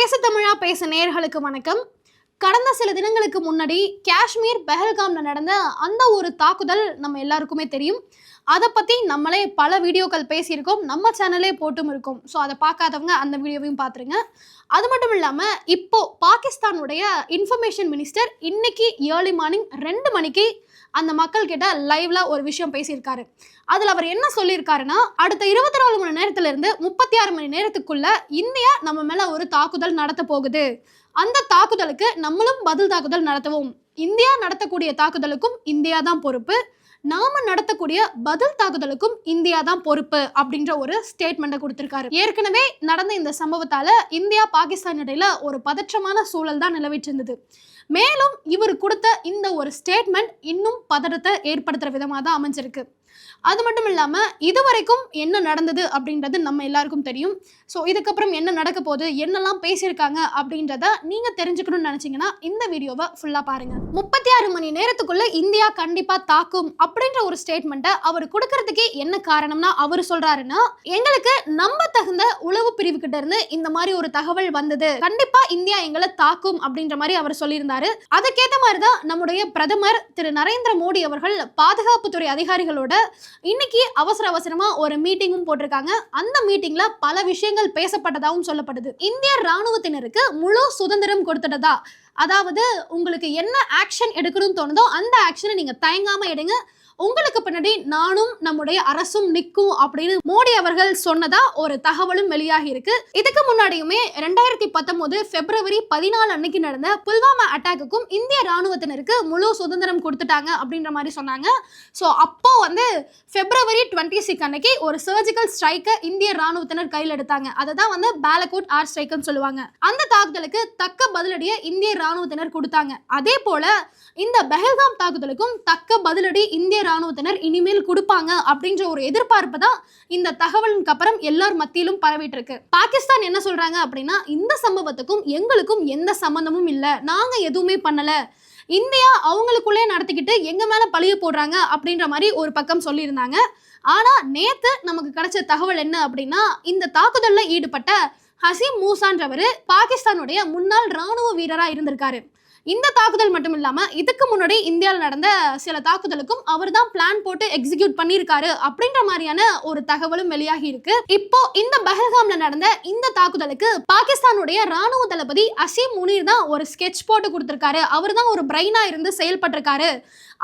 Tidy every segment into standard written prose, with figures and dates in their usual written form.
பேச தமிழா பேச நேயர்களுக்கு வணக்கம். கடந்த சில தினங்களுக்கு முன்னாடி காஷ்மீர் பெஹல்காம்ல நடந்த அந்த ஒரு தாக்குதல் நம்ம எல்லாருக்குமே தெரியும். அதை பற்றி நம்மளே பல வீடியோக்கள் பேசியிருக்கோம், நம்ம சேனலே போட்டும் இருக்கோம். ஸோ அதை பார்க்காதவங்க அந்த வீடியோவையும் பார்த்துருங்க. அது மட்டும் இல்லாமல் இப்போ பாகிஸ்தானுடைய இன்ஃபர்மேஷன் மினிஸ்டர் இன்னைக்கு ஏர்லி மார்னிங் 2 மணிக்கு அந்த மக்கள் கிட்ட லைவ்ல ஒரு விஷயம் பேசியிருக்காரு. அதில் அவர் என்ன சொல்லியிருக்காருன்னா, அடுத்த 24 மணி நேரத்துல இருந்து 36 மணி நேரத்துக்குள்ள இந்தியா நம்ம மேல ஒரு தாக்குதல் நடத்த போகுது. அந்த தாக்குதலுக்கு நம்மளும் பதில் தாக்குதல் நடத்துவோம். இந்தியா நடத்தக்கூடிய தாக்குதலுக்கும் இந்தியா தான் பொறுப்பு, நாம நடத்தக்கூடிய பதில் தாக்குதலுக்கும் இந்தியா தான் பொறுப்பு அப்படின்ற ஒரு ஸ்டேட்மெண்ட்டை கொடுத்திருக்காரு. ஏற்கனவே நடந்த இந்த சம்பவத்தால இந்தியா பாகிஸ்தான் இடையில ஒரு பதற்றமான சூழல் தான் நிலவிட்டு இருந்தது. மேலும் இவர் கொடுத்த இந்த ஒரு ஸ்டேட்மெண்ட் இன்னும் பதற்றத்தை ஏற்படுத்துற விதமாக தான் அமைஞ்சிருக்கு. அது மட்டும் இல்லாமல் இதுவரைக்கும் என்ன நடந்தது அப்படின்றது நம்ம எல்லாருக்கும் தெரியும். ஸோ இதுக்கப்புறம் என்ன நடக்க போகுது, என்னெல்லாம் பேசியிருக்காங்க அப்படின்றத நீங்கள் தெரிஞ்சுக்கணும்னு நினச்சிங்கன்னா இந்த வீடியோவை ஃபுல்லாக பாருங்கள். 36 மணி நேரத்துக்குள்ளே இந்தியா கண்டிப்பாக தாக்கும் அப்படின்ற ஒரு ஸ்டேட்மெண்ட்டை அவர் கொடுக்கறதுக்கே என்ன காரணம்னா, அவர் சொல்கிறாருன்னா, எங்களுக்கு நம்ப தகுந்த உளவு பிரிவுகிட்ட இருந்து இந்த மாதிரி ஒரு தகவல் வந்தது, கண்டிப்பாக இந்தியா எங்களை தாக்கும் அப்படின்ற மாதிரி அவர் சொல்லியிருந்தாரு. அதுக்கேற்ற மாதிரி தான் நம்முடைய பிரதமர் திரு நரேந்திர மோடி அவர்கள் பாதுகாப்புத்துறை அதிகாரிகளோட இன்னைக்கு அவசரமா ஒரு மீட்டிங்கும் போட்டிருக்காங்க. அந்த மீட்டிங்ல பல விஷயங்கள் பேசப்பட்டதாகவும் சொல்லப்படுது. இந்திய ராணுவத்தினருக்கு முழு சுதந்திரம் கொடுத்துட்டதா, அதாவது உங்களுக்கு என்ன ஆக்ஷன் எடுக்கணும்னு தோணுதோ அந்த ஆக்ஷனை நீங்க தயங்காம எடுங்க, உங்களுக்கு பின்னாடி நானும் நம்முடைய அரசும் நிற்கும் அப்படின்னு மோடி அவர்கள் சொன்னதா ஒரு தகவலும் வெளியாகி இருக்கு. இதுக்கு முன்னாடியுமே 2019 பிப்ரவரி 14 அன்னைக்கு நடந்த புல்வாமா அட்டாக்குக்கும் இந்திய ராணுவத்தினருக்கு முழு சுதந்திரம் கொடுத்துட்டாங்க அப்படின்ற மாதிரி சொன்னாங்க. ஸோ அப்போ பிப்ரவரி 26 அன்னைக்கு ஒரு சர்ஜிக்கல் ஸ்ட்ரைக்கை இந்திய ராணுவத்தினர் கையில் எடுத்தாங்க. அதை தான் பாலகோட் ஆர் ஸ்ட்ரைக்னு சொல்லுவாங்க. அந்த தாக்குதலுக்கு தக்க பதிலடியை இந்திய ராணுவத்தினர் கொடுத்தாங்க. அதே போல இந்த பெஹல்காம் தாக்குதலுக்கும் தக்க பதிலடி இந்திய ராணுவத்தினர் இனிமேல் கொடுப்பாங்க அப்படின்ற ஒரு எதிர்பார்ப்பு தான் இந்த தகவலுக்கு அப்புறம் எல்லார் மத்தியிலும் பரவிட்டு இருக்கு. பாகிஸ்தான் என்ன சொல்றாங்க அப்படின்னா, இந்த சம்பவத்துக்கும் எங்களுக்கும் எந்த சம்பந்தமும் இல்லை, நாங்க எதுவுமே பண்ணல, இந்தியா அவங்களுக்குள்ளே நடத்திக்கிட்டு எங்க மேல பழிய போடுறாங்க அப்படின்ற மாதிரி ஒரு பக்கம் சொல்லியிருந்தாங்க. ஆனா நேத்து நமக்கு கிடைச்ச தகவல் என்ன அப்படின்னா, இந்த தாக்குதல்ல ஈடுபட்ட ஹசீம் மூசான்றவர் பாகிஸ்தானுடைய முன்னாள் ராணுவ வீரரா இருந்திருக்காரு. இந்த தாக்குதல் மட்டும் இல்லாம இதுக்கு முன்னாடி இந்தியாவில் நடந்த சில தாக்குதலுக்கும் அவர் தான் பிளான் போட்டு எக்ஸிக்யூட் பண்ணியிருக்காரு அப்படின்ற மாதிரியான ஒரு தகவலும் வெளியாகி இருக்கு. இப்போ இந்த பெஹல்காம்ல நடந்த இந்த தாக்குதலுக்கு பாகிஸ்தானுடைய ராணுவ தளபதி அசீம் முனீர் தான் ஒரு ஸ்கெட்ச் போட்டு கொடுத்திருக்காரு, அவர் தான் ஒரு பிரெயினா இருந்து செயல்பட்டிருக்காரு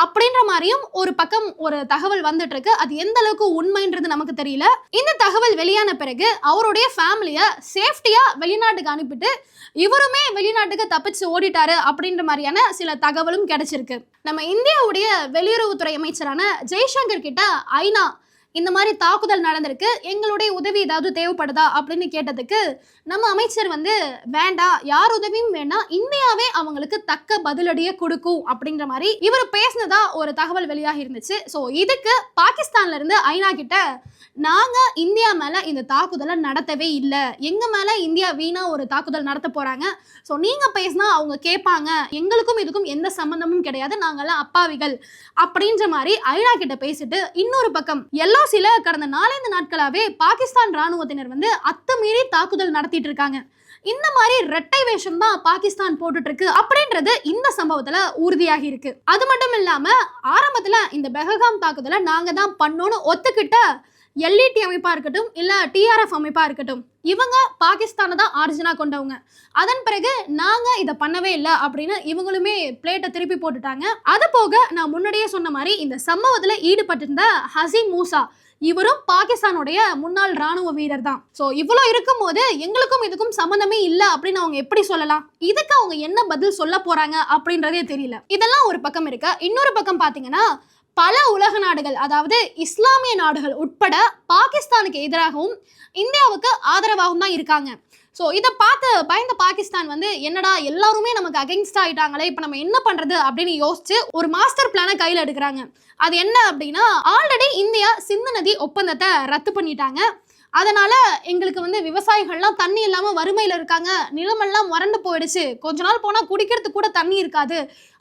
அப்படின்ற மாதிரியும் ஒரு பக்கம் ஒரு தகவல் வந்துட்டு இருக்கு. அது எந்த அளவுக்கு உண்மைன்றது நமக்கு தெரியல. இந்த தகவல் வெளியான பிறகு அவருடைய ஃபேமிலியை சேஃப்டியா வெளிநாட்டுக்கு அனுப்பிட்டு இவருமே வெளிநாட்டுக்கு தப்பிச்சு ஓடிட்டாரு அப்படின்ற மாதிரியான சில தகவலும் கிடைச்சிருக்கு. நம்ம இந்தியாவுடைய வெளியுறவுத்துறை அமைச்சரான ஜெய்சங்கர் கிட்ட ஐநா இந்த மாதிரி தாக்குதல் நடந்திருக்கு, எங்களுடைய உதவி ஏதாவது தேவைப்படுதா அப்படின்னு கேட்டதுக்கு நம்ம அமைச்சர் வேண்டாம், யார் உதவியும் வேண்டாம், இந்தியாவே அவங்களுக்கு தக்க பதிலடியை கொடுக்கும் அப்படின்ற மாதிரி இவர் பேசினதா ஒரு தகவல் வெளியாக இருந்துச்சு. ஸோ இதுக்கு பாகிஸ்தான்ல இருந்து ஐநா கிட்ட, நாங்க இந்தியா மேல இந்த தாக்குதலை நடத்தவே இல்லை, எங்க மேல இந்தியா வீணா ஒரு தாக்குதல் நடத்த போறாங்க, ஸோ நீங்க பேசினா அவங்க கேட்பாங்க, எங்களுக்கும் இதுக்கும் எந்த சம்பந்தமும் கிடையாது, நாங்கெல்லாம் அப்பாவிகள் அப்படின்ற மாதிரி ஐநா கிட்ட பேசிட்டு, இன்னொரு பக்கம் எல்ஓசில கடந்த 4 நாட்களாவே பாகிஸ்தான் ராணுவத்தினர் அத்துமீறி தாக்குதல் நடத்திட்டு இருக்காங்க. இந்த மாதிரி இரட்டை வேஷம் தான் பாகிஸ்தான் போட்டுட்டு இருக்கு அப்படின்றது இந்த சம்பவத்துல உறுதியாகி இருக்கு. அது மட்டும் இல்லாம ஆரம்பத்துல இந்த பெஹல்காம் தாக்குதலை நாங்க தான் பண்ணோன்னு ஒத்துக்கிட்ட எல்இடி அமைப்பா இருக்கட்டும் இல்ல டிஆர்எஃப் அமைப்பா இருக்கட்டும், இவங்க பாகிஸ்தானை தான் ஆரிஜினா கொண்டவங்க. அதன் பிறகு நாங்க இதை பண்ணவே இல்லை அப்படின்னு இவங்களுமே பிளேட்டை திருப்பி போட்டுட்டாங்க. அது போக நான் முன்னாடியே சொன்ன மாதிரி இந்த சம்பவத்துல ஈடுபட்டிருந்த ஹசீம் மூசா, இவரும் பாகிஸ்தானுடைய முன்னாள் ராணுவ வீரர் தான். ஸோ இவ்வளோ இருக்கும் போது எங்களுக்கும் இதுக்கும் சம்மந்தமே இல்லை அப்படின்னு அவங்க எப்படி சொல்லலாம்? இதுக்கு அவங்க என்ன பதில் சொல்ல போறாங்க அப்படின்றதே தெரியல. இதெல்லாம் ஒரு பக்கம் இருக்க, இன்னொரு பக்கம் பார்த்தீங்கன்னா பல உலக நாடுகள், அதாவது இஸ்லாமிய நாடுகள் உட்பட பாகிஸ்தானுக்கு எதிராகவும் இந்தியாவுக்கு ஆதரவாகவும் தான் இருக்காங்க. ஸோ இதை பார்த்து பயந்த பாகிஸ்தான் என்னடா எல்லாருமே நமக்கு அகெயின்ஸ்ட் ஆகிட்டாங்களே, இப்போ நம்ம என்ன பண்ணுறது அப்படின்னு யோசிச்சு ஒரு மாஸ்டர் பிளானை கையில் எடுக்கிறாங்க. அது என்ன அப்படின்னா, ஆல்ரெடி இந்தியா சிந்து நதி ஒப்பந்தத்தை ரத்து பண்ணிட்டாங்க, அதனால எங்களுக்கு விவசாயிகள்லாம் தண்ணி இல்லாமல் வறுமையில் இருக்காங்க, நிலமெல்லாம் வறண்டு போயிடுச்சு, கொஞ்ச நாள் போனால் குடிக்கிறதுக்கு கூட தண்ணி இருக்காது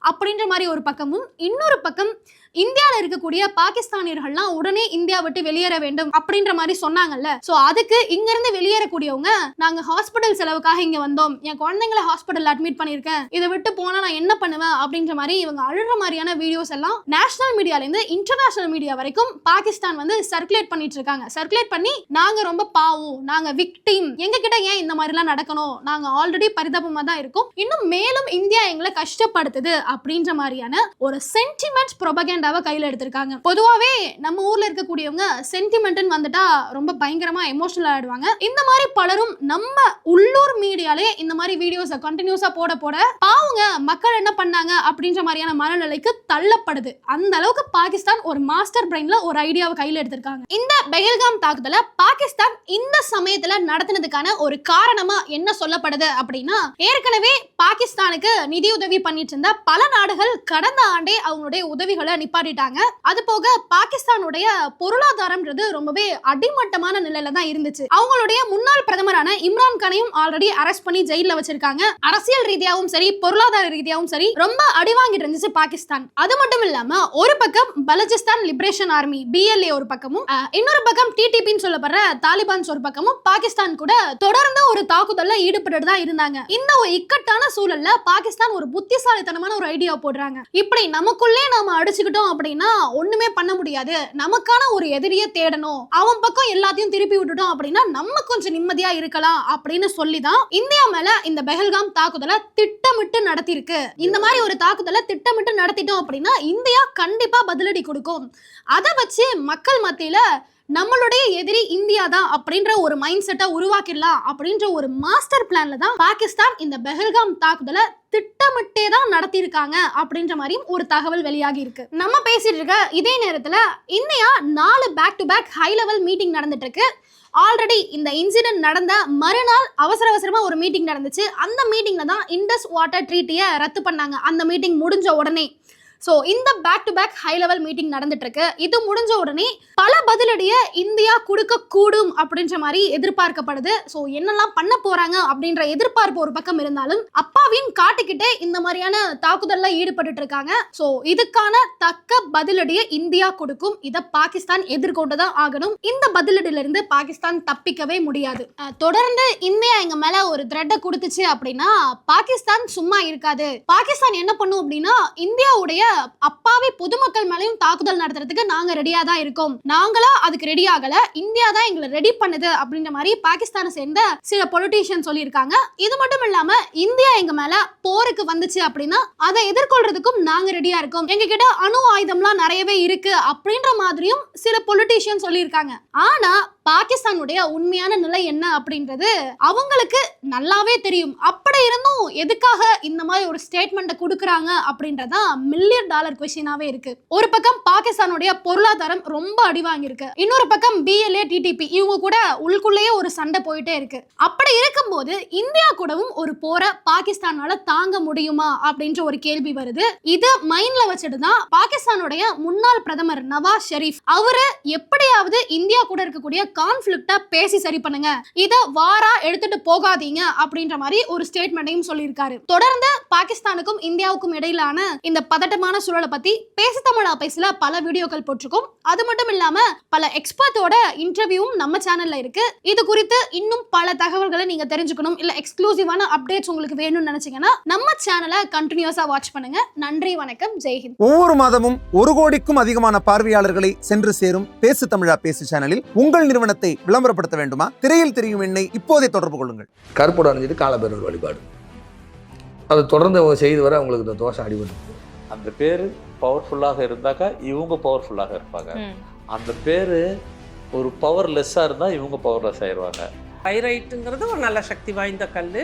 அப்படின்ற மாதிரி ஒரு பக்கமும், இன்னொரு பக்கம் இந்தியாவில் இருக்கக்கூடிய பாகிஸ்தானியர்கள்லாம் உடனே இந்தியா விட்டு வெளியேற வேண்டும் அப்படின்ற மாதிரி சொன்னாங்கல்ல. சோ அதுக்கு இங்க இருந்து வெளியேறக்கூடியவங்க, நாங்க ஹாஸ்பிட்டல் செலவுக்காக இங்க வந்தோம், என் குழந்தைங்களை ஹாஸ்பிட்டல் அட்மிட் பண்ணிருக்கேன், இதை விட்டு போனா நான் என்ன பண்ணுவேன் அப்படின்ற மாதிரி இவங்க அழுற மாதிரியான வீடியோஸ் எல்லாம் நேஷனல் மீடியால இருந்து இன்டர்நேஷனல் மீடியா வரைக்கும் பாகிஸ்தான் வந்து சர்க்குலேட் பண்ணிட்டு இருக்காங்க. சர்க்குலேட் பண்ணி நாங்க ரொம்ப பாவம், நாங்க விக்டிம், எங்க கிட்ட ஏன் இந்த மாதிரி எல்லாம் நடக்கணும், நாங்க ஆல்ரெடி பரிதாபமா தான் இருக்கும், இன்னும் மேலும் இந்தியா எங்களை கஷ்டப்படுத்துது அப்படின்ற மாதிரியான ஒரு சென்டிமெண்ட் ப்ரொபகேண்டாவை கையில எடுத்திருக்காங்க. பொதுவாவே நம்ம ஊர்ல இருக்கக்கூடியவங்க சென்டிமெண்ட்னு வந்துட்டா ரொம்ப பயங்கரமா எமோஷனல் ஆயிடுவாங்க. இந்த மாதிரி பலரும் நம்ம உள்ளூர் மீடியாலே இந்த மாதிரி வீடியோஸ் கண்டினியூஸா போட போட பாவங்க மக்கள் என்ன பண்ணாங்க அப்படின்ற மாதிரியான மனநிலைக்கு தள்ளப்படுது. அந்த அளவுக்கு பாகிஸ்தான் ஒரு மாஸ்டர் பிரெயின்ல ஒரு ஐடியாவை கையில எடுத்திருக்காங்க. இந்த பெஹல்காம் தாக்குதலை பாகிஸ்தான் இந்த சமயத்துல நடத்தினதுக்கான ஒரு காரணமா என்ன சொல்லப்படுது அப்படின்னா, ஏற்கனவே பாகிஸ்தானுக்கு நிதி உதவி பண்ணிட்டு இருந்த பல நாடுகள் கடந்த ஆண்டே அவங்களுடைய உதவிகளை நிப்பாட்டிட்டாங்க. அது போக பாகிஸ்தானுடைய பொருளாதாரம்ன்றது ரொம்பவே அடிமட்டமான நிலையில தான் இருந்துச்சு. அவங்களுடைய முன்னாள் பிரதமரான இம்ரான் கானையும் ஆல்ரெடி அரெஸ்ட் பண்ணி ஜெயில வச்சிருக்காங்க. அரசியல் ரீதியாகவும் சரி பொருளாதார ரீதியாகவும் சரி ரொம்ப அடி வாங்கிட்டு இருந்துச்சு பாகிஸ்தான். அது மட்டும் இல்லாம ஒரு பக்கம் பலுச்சிஸ்தான் லிபரேஷன் ஆர்மி BLA ஒரு பக்கமும், இன்னொரு பக்கம் TTPன்னு சொல்லப்படுற தாலிபான்ஸ் ஒரு பக்கமும் பாகிஸ்தான் கூட தொடர்ந்து ஒரு தாக்குதல்ல ஈடுபட்டு தான் இருந்தாங்க. இந்த ஒரு இக்கட்டான சூழல்ல பாகிஸ்தான் ஒரு புத்திசாலித்தனமான ஒரு ஐடியா போடுறாங்க. இப்படி நமக்குள்ளே நாம அடிச்சுக்கிட்டோம் அப்படின்னா ஒண்ணுமே பண்ண முடியாது, நமக்கான ஒரு எதிரியை தேடணும், அவன் பக்கம் எல்லாத்தையும் திருப்பி விட்டுட்டோம் அப்படின்னா நம்ம கொஞ்சம் நிம்மதியா இருக்கலாம் அப்படின்னு சொல்லிதான் இந்தியா மேல இந்த பெஹல்காம் தாக்குதலை திட்டமிட்டு நடத்தி இருக்கு. இந்த மாதிரி ஒரு தாக்குதலை திட்டமிட்டு நடத்திட்டோம் அப்படின்னா இந்தியா கண்டிப்பா பதிலடி கொடுக்கும். அதை வச்சு மக்கள் மத்தியில நம்மளுடைய எதிரி இந்தியா தான் அப்படின்ற ஒரு மைண்ட் செட்டை உருவாக்கிடலாம் அப்படின்ற ஒரு மாஸ்டர் பிளான்ல தான் பாகிஸ்தான் இந்த பெஹல்காம் தாக்குதலை திட்டமிட்டே தான் நடத்தியிருக்காங்க அப்படின்ற மாதிரியும் ஒரு தகவல் வெளியாகி இருக்கு. நம்ம பேசிட்டு இருக்க இதே நேரத்துல India 4 back to back high level meeting நடந்துட்டு இருக்கு. ஆல்ரெடி இந்த இன்சிடென்ட் நடந்த மறுநாள் அவசரமா ஒரு மீட்டிங் நடந்துச்சு. அந்த மீட்டிங்ல தான் இண்டஸ் வாட்டர் ட்ரீட்டியை ரத்து பண்ணாங்க. அந்த மீட்டிங் முடிஞ்ச உடனே சோ இந்த back to back high level meeting நடந்துட்டு இருக்கு. இது முடிஞ்ச உடனே பல பதிலடிய இந்தியா கொடுக்க கூடும் அப்படின்ற மாதிரி எதிர்பார்க்கப்படுது. சோ என்னெல்லாம் பண்ண போறாங்க அப்படின்ற எதிர்பார்ப்பு ஒரு பக்கம் இருந்தாலும் அப்பாவின் காட்டிக்கிட்டே இந்த மாதிரியான தாக்குதல்ல ஈடுபட்டு இருக்காங்க. சோ இதுக்கான தக்க பதிலடியை இந்தியா கொடுக்கும். இதை பாகிஸ்தான் எதிர்கொண்டுதான் ஆகணும். இந்த பதிலடியில இருந்து பாகிஸ்தான் தப்பிக்கவே முடியாது. தொடர்ந்து இந்தியா எங்க மேல ஒரு த்ரெட்டை கொடுத்துச்சு அப்படின்னா பாகிஸ்தான் சும்மா இருக்காது. பாகிஸ்தான் என்ன பண்ணும் அப்படின்னா இந்தியாவுடைய அப்பாவி பொதுமக்கள் மேலையும் தாக்குதல் நடத்துறதுக்கு நாங்க ரெடியா தான் இருக்கோம், நாங்களா அதுக்கு ரெடி ஆகல, இந்தியா தான் எங்களை ரெடி பண்ணுது அப்படின்ற மாதிரி பாகிஸ்தானை சேர்ந்த சில பொலிட்டீஷியன் சொல்லியிருக்காங்க. இது மட்டும் இல்லாம இந்தியா எங்க மேல போருக்கு வந்துச்சு அப்படின்னா அதை எதிர்கொள்றதுக்கும் நாங்க ரெடியா இருக்கோம், எங்க கிட்ட அணு ஆயுதம்லாம் நிறையவே இருக்கு அப்படின்ற மாதிரியும் சில பொலிட்டீஷியன் சொல்லியிருக்காங்க. ஆனா பாகிஸ்தானுடைய உண்மையான நிலை என்ன அப்படின்றது அவங்களுக்கு நல்லாவே தெரியும். அப்படி இருந்தும் எதுக்காக இந்த மாதிரி ஒரு ஸ்டேட்மெண்ட் கொடுக்கறாங்க அப்படின்றதா $1 மில்லியன் கொஸ்டினாவே இருக்கு. ஒரு பக்கம் பாகிஸ்தானுடைய பொருளாதாரம் ரொம்ப அடி வாங்கியிருக்கு, இன்னொரு பக்கம் BLA TTP இவங்க கூட உள்ளுக்குள்ளேயே ஒரு சண்டை போயிட்டே இருக்கு. அப்படி இருக்கும்போது இந்தியா கூடவும் ஒரு போரை பாகிஸ்தானால தாங்க முடியுமா அப்படின்ற ஒரு கேள்வி வருது. இது மைண்ட்ல வச்சுட்டு தான் பாகிஸ்தானுடைய முன்னாள் பிரதமர் நவாஸ் ஷெரீப் அவரு எப்படியாவது இந்தியா கூட இருக்கக்கூடிய கான்ஃபிளிக்ட பேசி சரி பண்ணுங்க, இத வாரா எடுத்துட்டு போகாதீங்க அப்படின்ற மாதிரி ஒரு ஸ்டேட்மெண்ட்டையும் சொல்லியிருக்காரு. தொடர்ந்து பாகிஸ்தானுக்கும் இந்தியாவுக்கும் இடையிலான இந்த பதட்டமான சூழலை பத்தி பேசு தமிழா பேசல பல வீடியோக்கள் போட்டிருக்கோம். அது மட்டும் இல்லாம பல எக்ஸ்பர்ட்டோட இன்டர்வியூவும் நம்ம சேனல்ல இருக்கு. இது குறித்து இன்னும் பல தகவல்களை நீங்க தெரிஞ்சுக்கணும், இல்ல எக்ஸ்க்ளூசிவான அப்டேட்ஸ் உங்களுக்கு வேணும்னு நினைச்சீங்கன்னா நம்ம சேனலை கண்டினியூஸா வாட்ச் பண்ணுங்க. நன்றி, வணக்கம், ஜெய்ஹிந்த். ஒவ்வொரு மாதமும் 1 கோடிக்கும் அதிகமான பார்வையாளர்களை சென்று சேரும் பேசு தமிழா பேசு சேனலில் உங்கள் நிறுவனத்தை விளம்பரப்படுத்த வேண்டுமா? திரையில் தெரியும் எண்ணை இப்போதே தொடர்பு கொள்ளுங்கள். கருப்போடு அணிஞ்சிட்டு காலபைரவர் வழிபாடு அதை தொடர்ந்து அவங்க செய்து வர அவங்களுக்கு இந்த தோஷம் அடிபட்டு. அந்த பேர் பவர்ஃபுல்லாக இருந்தாக்கா இவங்க பவர்ஃபுல்லாக இருப்பாங்க. அந்த பேர் ஒரு பவர்லெஸ்ஸாக இருந்தால் இவங்க பவர்லெஸ் ஆயிடுவாங்க. பைரைட்டுங்கிறது ஒரு நல்ல சக்தி வாய்ந்த கல்.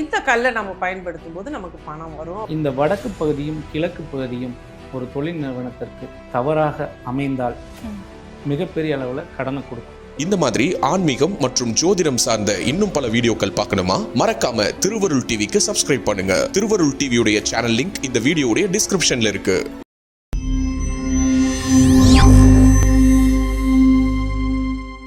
இந்த கல்லை நம்ம பயன்படுத்தும் போது நமக்கு பணம் வரும். இந்த வடக்கு பகுதியும் கிழக்கு பகுதியும் ஒரு தொழில் நிறுவனத்திற்கு தவறாக அமைந்தால் மிகப்பெரிய அளவில் கடனை கொடுக்கும். இந்த மாதிரி ஆன்மீகம் மற்றும் ஜோதிடம் சார்ந்த இன்னும் பல வீடியோக்கள் பார்க்கணுமா? மறக்காம திருவருள் டிவிக்கு சப்ஸ்கிரைப் பண்ணுங்க. திருவருள் டிவியுடைய சேனல் லிங்க் இந்த வீடியோடைய டிஸ்கிரிப்ஷன்ல இருக்கு.